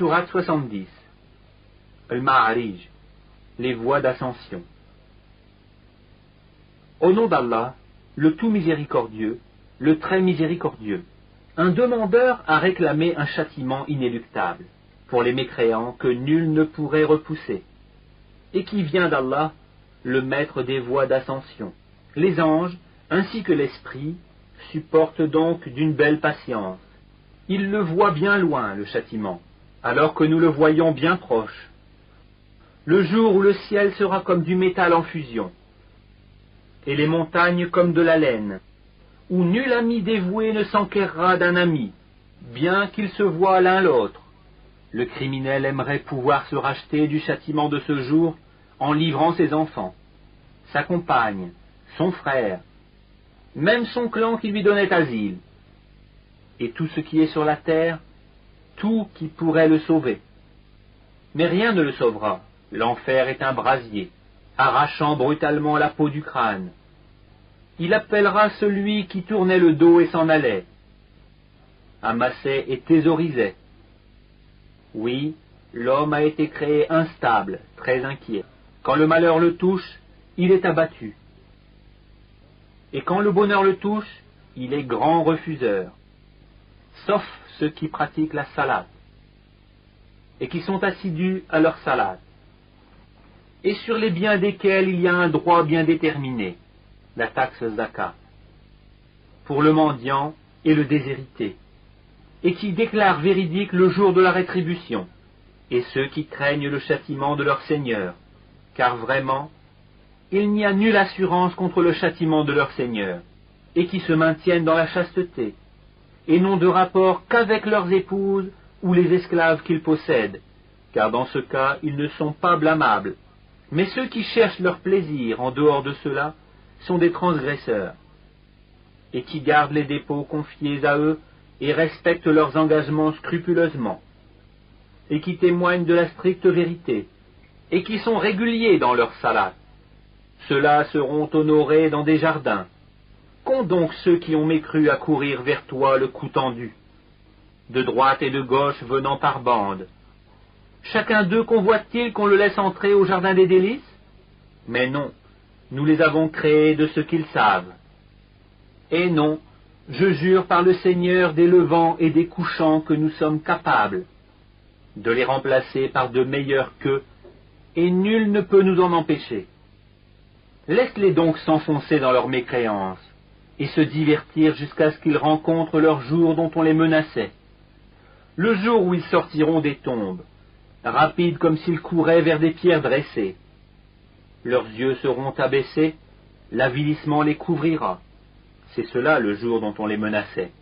Sourate 70. Al-Ma'arij, les voies d'ascension. Au nom d'Allah, le tout miséricordieux, le très miséricordieux. Un demandeur a réclamé un châtiment inéluctable pour les mécréants que nul ne pourrait repousser, et qui vient d'Allah, le maître des voies d'ascension. Les anges, ainsi que l'esprit, supportent donc d'une belle patience. Ils le voient bien loin, le châtiment, alors que nous le voyons bien proche. Le jour où le ciel sera comme du métal en fusion, et les montagnes comme de la laine, où nul ami dévoué ne s'enquérera d'un ami, bien qu'ils se voient l'un l'autre. Le criminel aimerait pouvoir se racheter du châtiment de ce jour en livrant ses enfants, sa compagne, son frère, même son clan qui lui donnait asile, et tout ce qui est sur la terre, tout qui pourrait le sauver. Mais rien ne le sauvera, l'enfer est un brasier, arrachant brutalement la peau du crâne. Il appellera celui qui tournait le dos et s'en allait, amassait et thésaurisait. Oui, l'homme a été créé instable, très inquiet. Quand le malheur le touche, il est abattu. Et quand le bonheur le touche, il est grand refuseur. Sauf ceux qui pratiquent la salate, et qui sont assidus à leur salate, et sur les biens desquels il y a un droit bien déterminé, la taxe zakat, pour le mendiant et le déshérité, et qui déclarent véridique le jour de la rétribution, et ceux qui craignent le châtiment de leur Seigneur, car vraiment, il n'y a nulle assurance contre le châtiment de leur Seigneur, et qui se maintiennent dans la chasteté, et n'ont de rapport qu'avec leurs épouses ou les esclaves qu'ils possèdent, car dans ce cas ils ne sont pas blâmables. Mais ceux qui cherchent leur plaisir en dehors de cela sont des transgresseurs, et qui gardent les dépôts confiés à eux et respectent leurs engagements scrupuleusement, et qui témoignent de la stricte vérité, et qui sont réguliers dans leur salat. Ceux-là seront honorés dans des jardins. Qu'ont donc ceux qui ont mécru à courir vers toi le cou tendu, de droite et de gauche venant par bande? Chacun d'eux convoite-t-il qu'on le laisse entrer au jardin des délices? Mais non, nous les avons créés de ce qu'ils savent. Et non, je jure par le Seigneur des levants et des couchants que nous sommes capables de les remplacer par de meilleurs qu'eux, et nul ne peut nous en empêcher. Laisse-les donc s'enfoncer dans leur mécréance, et se divertir jusqu'à ce qu'ils rencontrent leur jour dont on les menaçait, le jour où ils sortiront des tombes, rapides comme s'ils couraient vers des pierres dressées. Leurs yeux seront abaissés, l'avilissement les couvrira. C'est cela le jour dont on les menaçait.